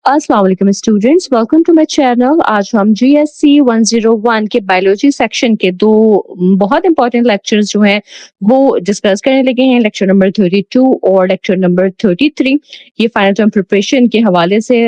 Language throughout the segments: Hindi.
अस्सलाम वालेकुम students, welcome to my channel. आज हम जीएससी 101 के बायोलॉजी सेक्शन के दो बहुत इंपॉर्टेंट लेक्चर्स जो हैं वो डिस्कस करने लगे हैं। लेक्चर नंबर 32 और लेक्चर नंबर 33। ये फाइनल टर्म प्रिपरेशन के हवाले से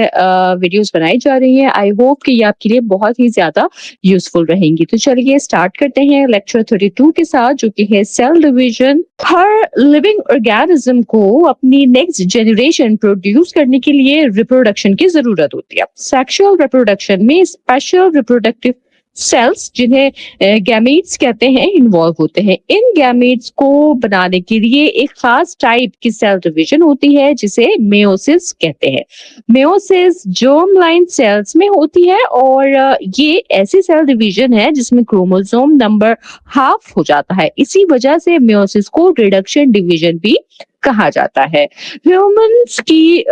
वीडियोस बनाई जा रही हैं। आई होप कि ये आपके लिए बहुत ही ज्यादा यूजफुल रहेंगी। तो चलिए स्टार्ट करते हैं लेक्चर 32 के साथ, जो कि है सेल डिवीजन। हर लिविंग ऑर्गेनिज्म को अपनी नेक्स्ट जनरेशन प्रोड्यूस करने के लिए रिप्रोडक्शन की जरूरत होती है। सेक्सुअल रिप्रोडक्शन में स्पेशल रिप्रोडक्टिव सेल्स, जिन्हें गैमीट्स कहते हैं, इन्वॉल्व होते हैं। इन गैमीट्स को बनाने के लिए एक खास टाइप की सेल डिवीजन होती है जिसे मेयोसिस कहते हैं। मेयोसिस जर्म लाइन सेल्स में होती है और ये ऐसी सेल डिवीजन है जिसमें क्रोमोसोम नंबर हाफ हो जाता है। इसी वजह से मेयोसिस को रिडक्शन डिवीजन भी कहा जाता है। ह्यूमंस की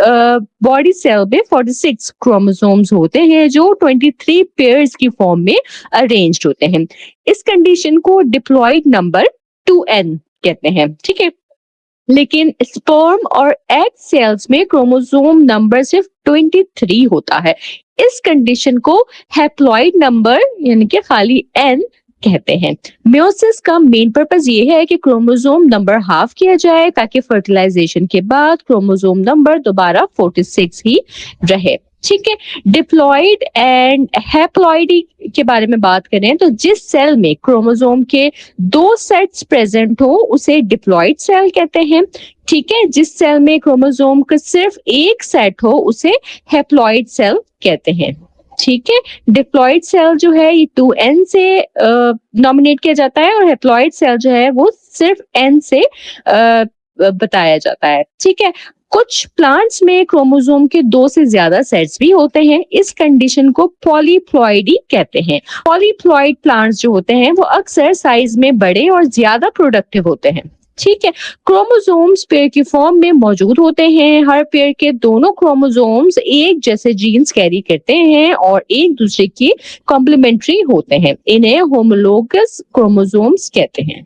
बॉडी सेल में 46 क्रोमोसोम्स होते हैं जो 23 पेयर्स की फॉर्म में अरेंज्ड होते हैं। इस कंडीशन को डिप्लॉयड नंबर 2n कहते हैं, ठीक है। लेकिन स्पर्म और एग सेल्स में क्रोमोसोम नंबर सिर्फ 23 होता है। इस कंडीशन को हैप्लॉइड नंबर यानी कि खाली n कहते हैं। मेयोसिस का मेन पर्पस ये है कि क्रोमोसोम नंबर हाफ किया जाए ताकि फर्टिलाइजेशन के बाद क्रोमोसोम नंबर दोबारा 46 ही रहे, ठीक है। डिप्लॉइड एंड हैप्लॉइड के बारे में बात करें तो जिस सेल में क्रोमोसोम के 2 सेट्स प्रेजेंट हो उसे डिप्लॉइड सेल कहते हैं, ठीक है। जिस सेल में क्रोमोसोम का सिर्फ एक सेट हो उसे हैप्लॉइड सेल कहते हैं, ठीक है। डिप्लॉइड सेल जो है ये 2n से नॉमिनेट किया जाता है और हैप्लॉइड सेल जो है वो सिर्फ n से बताया जाता है, ठीक है। कुछ प्लांट्स में क्रोमोसोम के 2 से ज्यादा सेट्स भी होते हैं। इस कंडीशन को पॉलीप्लॉइडी कहते हैं। पॉलीप्लॉइड प्लांट्स जो होते हैं वो अक्सर साइज में बड़े और ज्यादा प्रोडक्टिव होते हैं, ठीक है। क्रोमोसोम्स पेयर की फॉर्म में मौजूद होते हैं। हर पेयर के दोनों क्रोमोसोम्स एक जैसे जीन्स कैरी करते हैं और एक दूसरे की कॉम्प्लीमेंट्री होते हैं। इन्हें होमोलोगस क्रोमोसोम्स कहते हैं,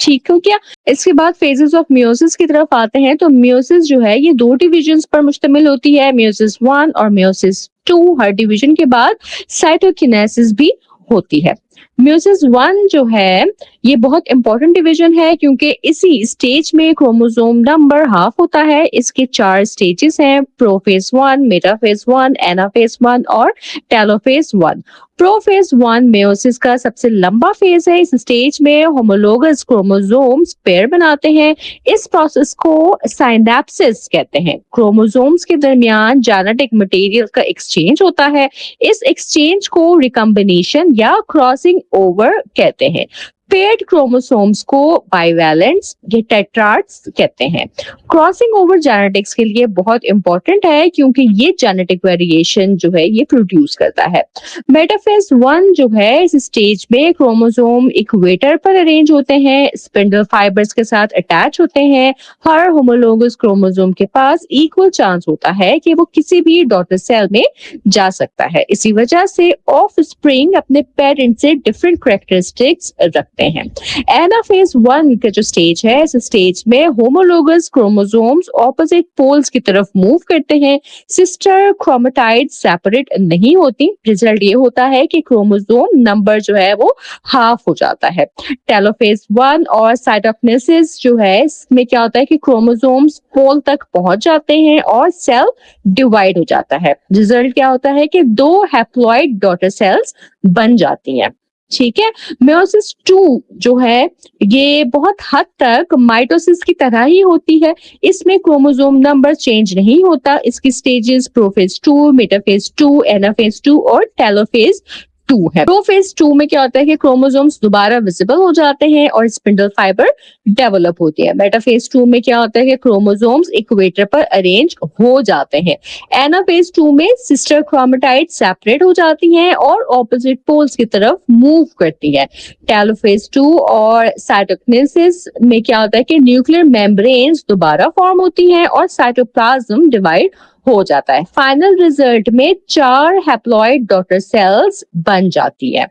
ठीक हो क्या। इसके बाद फेजेस ऑफ मियोसिस की तरफ आते हैं। तो मियोसिस जो है ये 2 डिविजन्स पर मुश्तमिल होती है, मियोसिस 1 और मियोसिस 2। हर डिवीजन के बाद साइटोकिनेसिस भी होती है। मियोसिस 1 जो है ये बहुत इंपॉर्टेंट डिवीजन है क्योंकि इसी स्टेज में क्रोमोसोम नंबर हाफ होता है। इसके 4 स्टेजेस हैं, प्रोफेज 1, मेटाफेज 1, एनाफेज 1 और टेलोफेज 1। प्रोफेज 1 मेयोसिस का सबसे लंबा फेज है। इस स्टेज में होमोलोगस क्रोमोसोम्स पेयर बनाते हैं। इस प्रोसेस को साइनेप्सिस कहते हैं। क्रोमोसोम्स के दरमियान जेनेटिक मटेरियल का एक्सचेंज होता है। इस एक्सचेंज को रिकम्बिनेशन या क्रॉसिंग ओवर कहते हैं। पेयर्ड क्रोमोसोम्स को बाइवैलेंट्स या टेट्राड्स कहते हैं। क्रॉसिंग ओवर जेनेटिक्स के लिए बहुत इंपॉर्टेंट है क्योंकि ये जेनेटिक वेरिएशन जो है ये प्रोड्यूस करता है। मेटाफेज 1 जो है इस स्टेज में क्रोमोसोम इक्वेटर पर अरेंज होते हैं, स्पिंडल फाइबर्स के साथ अटैच होते हैं। हर होमोलोगस क्रोमोसोम के पास इक्वल चांस होता है कि वो किसी भी डॉटर सेल में जा सकता है। इसी वजह से ऑफस्प्रिंग अपने पेरेंट से डिफरेंट कैरेक्टरिस्टिक्स रखते हैं। एनाफेज 1 का जो स्टेज है इस स्टेज में होमोलोगस क्रोमोसोम्स ऑपोजिट पोल्स की तरफ मूव करते हैं। सिस्टर क्रोमेटाइड सेपरेट नहीं होती। रिजल्ट ये होता है कि क्रोमोसोम नंबर जो है वो हाफ हो जाता है। टेलोफेज 1 और साइटोकिनेसिस जो है इसमें क्या होता है कि क्रोमोसोम्स पोल तक पहुंच जाते हैं और सेल डिवाइड हो जाता है। रिजल्ट क्या होता है कि 2 हैप्लॉइड डॉटर सेल्स बन जाती हैं, ठीक है। मेयोसिस 2 जो है ये बहुत हद तक माइटोसिस की तरह ही होती है। इसमें क्रोमोसोम नंबर चेंज नहीं होता। इसकी स्टेजेस प्रोफेज 2, मेटाफेज 2, एनाफेज 2 और टेलोफेज 2 है। प्रोफेज 2 में क्या होता है कि क्रोमोसोम्स दोबारा विजिबल हो जाते हैं और स्पिंडल फाइबर डेवलप होती है। मेटाफेज 2 में क्या होता है कि क्रोमोसोम्स इक्वेटर पर अरेंज हो जाते हैं। एनाफेज 2 में सिस्टर क्रोमेटाइड सेपरेट हो जाती हैं और ऑपोजिट पोल्स की तरफ मूव करती है। टेलोफेज 2 और साइटोकिनेसिस में क्या होता है कि न्यूक्लियर मेम्ब्रेन्स दोबारा फॉर्म होती हैं और साइटोप्लाज्म डिवाइड हो जाता है। फाइनल रिजल्ट में 4 हैप्लॉइड डॉटर सेल्स बन जाती है।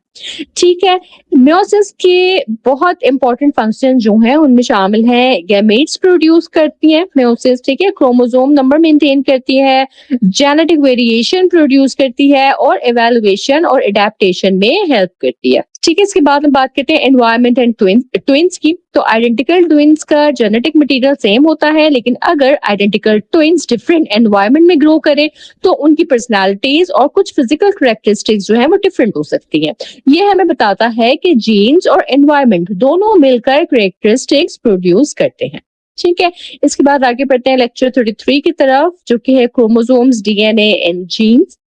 ठीक है। मेयोसिस के बहुत इंपॉर्टेंट फंक्शन जो हैं उनमें शामिल हैं गैमेट्स प्रोड्यूस करती हैं मेयोसिस, ठीक है, क्रोमोसोम नंबर मेंटेन करती है, जेनेटिक वेरिएशन प्रोड्यूस करती है और इवैल्यूएशन और एडेप्टेशन में हेल्प करती है। ठीक है, इसके बाद हम बात करते हैं एनवायरनमेंट एंड ट्विन्स की। तो आइडेंटिकल ट्विन्स का जेनेटिक मटेरियल सेम होता है, लेकिन अगर आइडेंटिकल ट्विन्स डिफरेंट एनवायरनमेंट में ग्रो करें तो उनकी पर्सनैलिटीज और कुछ फिजिकल कैरेक्टरिस्टिक्स जो है वो डिफरेंट हो सकती हैं। ये हमें बताता है कि जीन्स और एनवायरनमेंट दोनों मिलकर कैरेक्टरिस्टिक्स प्रोड्यूस करते हैं। ठीक है, इसके बाद आगे बढ़ते हैं लेक्चर 33 की तरफ, जो कि है क्रोमोसोम्स, डीएनए एंड जीन्स।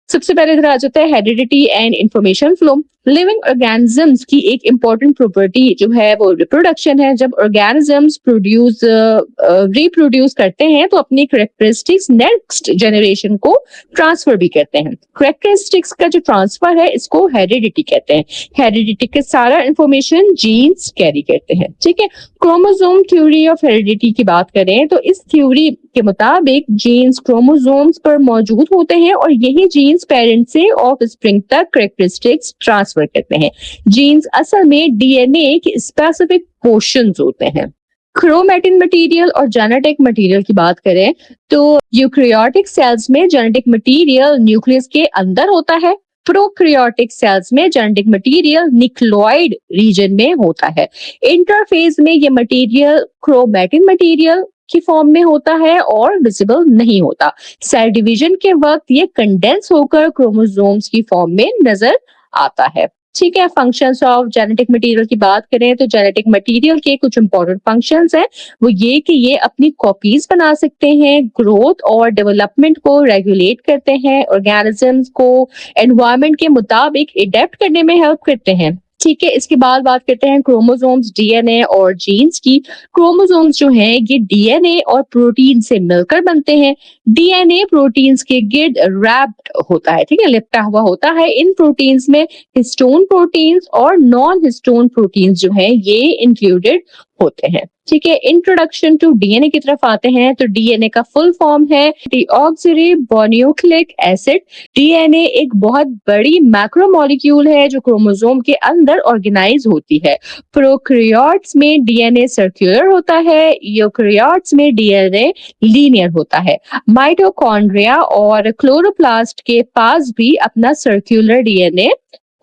सबसे पहले इधर आ जाता है heredity and information flow. Living organisms की एक इंपॉर्टेंट प्रॉपर्टी जो है वो रिप्रोडक्शन है। जब ऑर्गेनिजम्स रिप्रोड्यूस करते हैं तो अपनी कैरेक्टरिस्टिक्स नेक्स्ट जनरेशन को ट्रांसफर भी करते हैं। कैरेक्टरिस्टिक्स का जो ट्रांसफर है इसको हेरिडिटी कहते हैं। हेरिडिटी के सारा इंफॉर्मेशन जीन्स कैरी करते हैं। ठीक है, क्रोमोसोम थ्योरी ऑफ हेरिडिटी की बात करें तो इस थ्योरी के मुताबिक जीन्स क्रोमोसोम्स पर मौजूद होते हैं और यही जीन्स पेरेंट से ऑफस्प्रिंग तक कैरेक्टरिस्टिक्स ट्रांसफर करते हैं। जीन्स असल में डीएनए के स्पेसिफिक पोर्शंस होते हैं। क्रोमैटिन मटेरियल और जेनेटिक मटेरियल की बात करें तो यूकैरियोटिक सेल्स में जेनेटिक मटेरियल न्यूक्लियस के अंदर होता है। प्रोकैरियोटिक सेल्स में जेनेटिक मटेरियल न्यूक्लियोइड रीजन में होता है। इंटरफेज में ये मटेरियल क्रोमैटिन मटेरियल की फॉर्म में होता है और विजिबल नहीं होता। सेल डिवीजन के वक्त ये कंडेंस होकर क्रोमोसोम्स की फॉर्म में नजर आता है। ठीक है, फंक्शंस ऑफ जेनेटिक मटेरियल की बात करें तो जेनेटिक मटेरियल के कुछ इंपॉर्टेंट फंक्शंस हैं, वो ये कि ये अपनी कॉपीज बना सकते हैं, ग्रोथ और डेवलपमेंट को रेगुलेट करते हैं, ऑर्गेनिजम्स को एनवायरनमेंट के मुताबिक एडेप्ट करने में हेल्प करते हैं। ठीक है, इसके बाद बात करते हैं क्रोमोसोम्स, डीएनए और जीन्स की। क्रोमोसोम्स जो हैं ये डीएनए और प्रोटीन से मिलकर बनते हैं। डीएनए प्रोटीन्स के गिर्द रैप्ड होता है, ठीक है, लिपटा हुआ होता है। इन प्रोटीन्स में हिस्टोन प्रोटीन्स और नॉन हिस्टोन प्रोटीन्स जो हैं ये इंक्लूडेड होते हैं। ठीक है, इंट्रोडक्शन टू डीएनए की तरफ आते हैं तो डीएनए का फुल फॉर्म है डीऑक्सिरिबोन्यूक्लिक एसिड। डीएनए एक बहुत बड़ी मैक्रोमोलिक्यूल है जो क्रोमोसोम के अंदर ऑर्गेनाइज होती है। प्रोकैरियोट्स में डीएनए सर्कुलर होता है, यूकैरियोट्स में डीएनए लीनियर होता है। माइटोकॉन्ड्रिया और क्लोरोप्लास्ट के पास भी अपना सर्कुलर डीएनए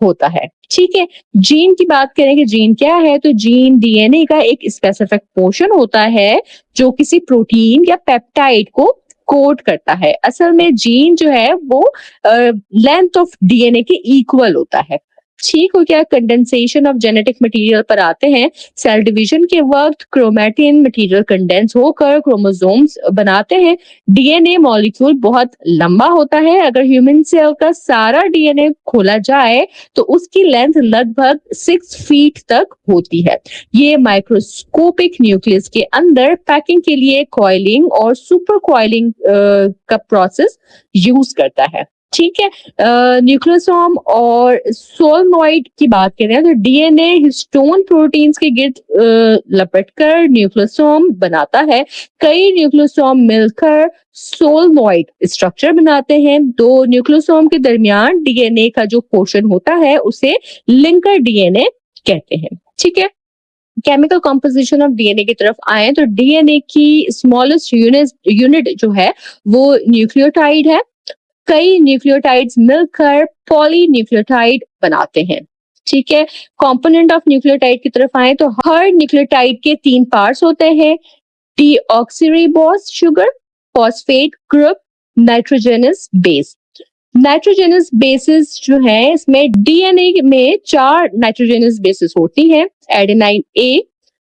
होता है। ठीक है, जीन की बात करें कि जीन क्या है तो जीन डीएनए का एक स्पेसिफिक पोर्शन होता है जो किसी प्रोटीन या पेप्टाइड को कोड करता है। असल में जीन जो है वो लेंथ ऑफ डीएनए के इक्वल होता है। ठीक हो गया, कंडेंसेशन ऑफ जेनेटिक मटेरियल पर आते हैं। सेल डिवीजन के वक्त क्रोमैटिन मटेरियल कंडेंस होकर क्रोमोसोम्स बनाते हैं। डीएनए मॉलिक्यूल बहुत लंबा होता है। अगर ह्यूमन सेल का सारा डीएनए खोला जाए तो उसकी लेंथ लगभग 6 फीट तक होती है। ये माइक्रोस्कोपिक न्यूक्लियस के अंदर पैकिंग के लिए कॉइलिंग और सुपर कॉइलिंग का प्रोसेस यूज करता है। ठीक है, न्यूक्लियोसोम और सोलनॉइड की बात करें तो डीएनए हिस्टोन प्रोटीन्स के गिर्द लपटकर न्यूक्लियोसोम बनाता है। कई न्यूक्लियोसोम मिलकर सोलनॉइड स्ट्रक्चर बनाते हैं। दो न्यूक्लियोसोम के दरमियान डीएनए का जो पोर्शन होता है उसे लिंकर डीएनए कहते हैं। ठीक है, केमिकल कॉम्पोजिशन ऑफ डीएनए की तरफ आए तो डीएनए की स्मॉलेस्ट यूनिट जो है वो न्यूक्लियोटाइड है। कई न्यूक्लियोटाइड्स मिलकर पॉलीन्यूक्लियोटाइड बनाते हैं। ठीक है, कंपोनेंट ऑफ न्यूक्लियोटाइड की तरफ आए तो हर न्यूक्लियोटाइड के 3 पार्ट्स होते हैं, deoxyribose sugar, phosphate group, nitrogenous base. Nitrogenous bases जो है इसमें डीएनए में 4 नाइट्रोजनस बेसिस होती हैं। एडेनाइन ए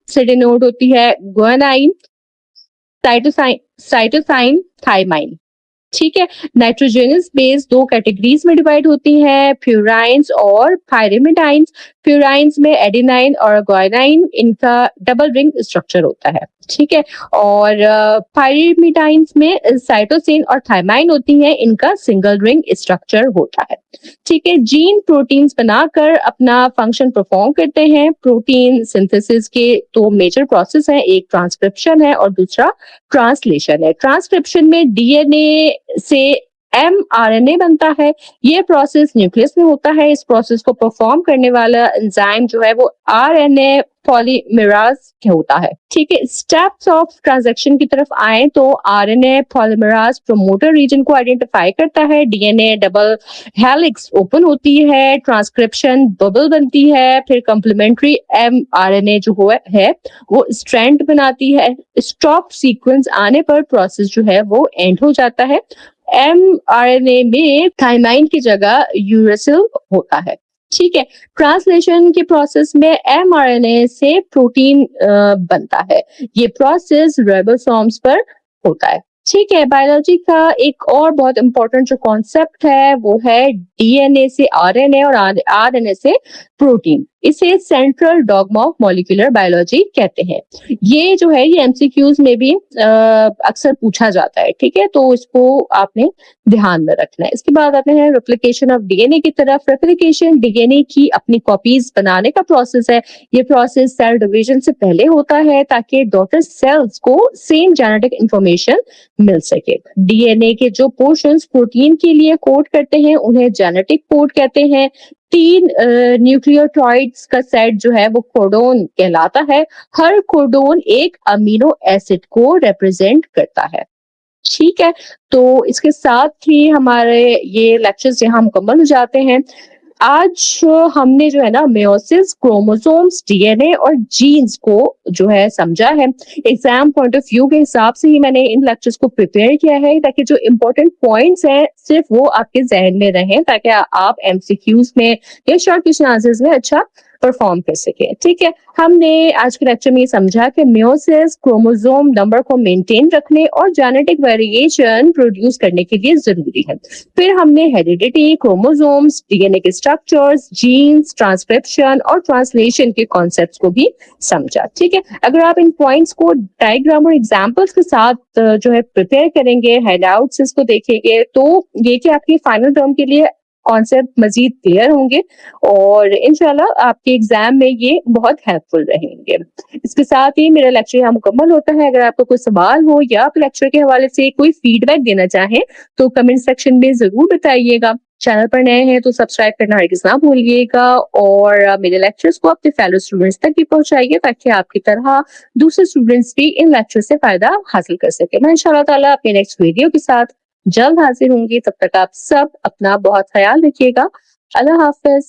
से डिनोट होती है गुआनाइन, साइटोसाइन, थाइमाइन। ठीक है, नाइट्रोजनस बेस 2 कैटेगरीज में डिवाइड होती है, प्यूराइंस और पायरिमिडाइंस। प्यूराइंस में एडेनाइन और गुआनाइन, इनका डबल रिंग स्ट्रक्चर होता है। ठीक है, और पायरिमिडाइंस में साइटोसिन और थाइमाइन होती हैं, इनका सिंगल रिंग स्ट्रक्चर होता है। ठीक है, जीन प्रोटीन्स बनाकर अपना फंक्शन परफॉर्म करते हैं। प्रोटीन सिंथेसिस के 2 मेजर प्रोसेस हैं, एक ट्रांसक्रिप्शन है और दूसरा ट्रांसलेशन है। ट्रांसक्रिप्शन में डीएनए से mRNA बनता है। ये प्रोसेस न्यूक्लियस में होता है। इस प्रोसेस को परफॉर्म करने वाला एंजाइम जो है वो आरएनए पॉलीमराज होता है। ठीक है, स्टेप्स ऑफ ट्रांजैक्शन की तरफ आए तो आरएनए पॉलीमराज प्रमोटर रीजन को आइडेंटिफाई करता है, डीएनए डबल हेलिक्स ओपन होती है, ट्रांसक्रिप्शन बबल बनती है, फिर कंप्लीमेंट्री mRNA जो है वो स्ट्रैंड बनाती है। स्टॉप सीक्वेंस आने पर प्रोसेस जो है वो एंड हो जाता है। mRNA में थाइमाइन की जगह यूरेसिल होता है। ठीक है, ट्रांसलेशन के प्रोसेस में mRNA से प्रोटीन बनता है। ये प्रोसेस राइबोसोम्स पर होता है। ठीक है, बायोलॉजी का एक और बहुत इंपॉर्टेंट जो कॉन्सेप्ट है वो है डीएनए से आरएनए और आरएनए से प्रोटीन। इसे central dogma of molecular biology कहते हैं। ये जो है ये एमसीक्यूज में भी अक्सर पूछा जाता है। ठीक है, तो इसको आपने ध्यान में रखना है। इसके बाद आते हैं रेप्लिकेशन ऑफ डीएनए की तरफ। रेप्लिकेशन डीएनए की अपनी कॉपीज बनाने का प्रोसेस है। ये प्रोसेस सेल डिवीजन से पहले होता है ताकि डॉटर सेल्स को सेम जेनेटिक इंफॉर्मेशन मिल सके। डीएनए के जो पोर्शंस प्रोटीन के लिए कोड करते हैं उन्हें जेनेटिक कोड कहते हैं। 3 न्यूक्लियोटाइड्स का सेट जो है वो कोडोन कहलाता है। हर कोडोन एक अमीनो एसिड को रिप्रेजेंट करता है। ठीक है, तो इसके साथ ही हमारे ये लेक्चर्स यहाँ मुकम्मल हो जाते हैं। आज हमने जो है ना मेयोसिस, क्रोमोसोम्स, डीएनए और जीन्स को जो है समझा है। एग्जाम पॉइंट ऑफ व्यू के हिसाब से ही मैंने इन लेक्चर्स को प्रिपेयर किया है ताकि जो इम्पोर्टेंट पॉइंट्स हैं सिर्फ वो आपके जहन में रहें ताकि आप एमसीक्यूज में या शॉर्ट क्वेश्चन आंसर्स में अच्छा परफॉर्म कर सके। ठीक है, हमने आज के लेक्चर में ये समझा कि मेयोसिस क्रोमोसोम नंबर को मेंटेन रखने और जेनेटिक वेरिएशन प्रोड्यूस करने के लिए जरूरी है। फिर हमने हेरिडिटी, क्रोमोसोम्स, डीएनए के स्ट्रक्चर्स, जीन्स, ट्रांसक्रिप्शन और ट्रांसलेशन के कॉन्सेप्ट्स को भी समझा। ठीक है, अगर आप इन पॉइंट्स को डायग्राम और एग्जांपल्स के साथ जो है प्रिपेयर करेंगे, हैंडआउट्स इसको देखेंगे, तो ये कि आपकी फाइनल टर्म के लिए कॉन्सेप्ट मजीद क्लियर होंगे और इंशाल्लाह आपके एग्जाम में ये बहुत हेल्पफुल रहेंगे। इसके साथ ही मेरा लेक्चर यहाँ मुकम्मल होता है। अगर आपको कोई सवाल हो या आप लेक्चर के हवाले से कोई फीडबैक देना चाहें तो कमेंट सेक्शन में जरूर बताइएगा। चैनल पर नए हैं तो सब्सक्राइब करना हरगिज़ ना भूलिएगा और मेरे लेक्चर्स को अपने फेलो स्टूडेंट्स तक भी पहुंचाइए ताकि आपकी तरह दूसरे स्टूडेंट्स भी इन लेक्चर से फायदा हासिल कर सके। मैं इंशाल्लाह ताला अपने नेक्स्ट वीडियो के साथ जल्द हाजिर होंगी। तब तक आप सब अपना बहुत ख्याल रखिएगा। अल्लाह हाफिज।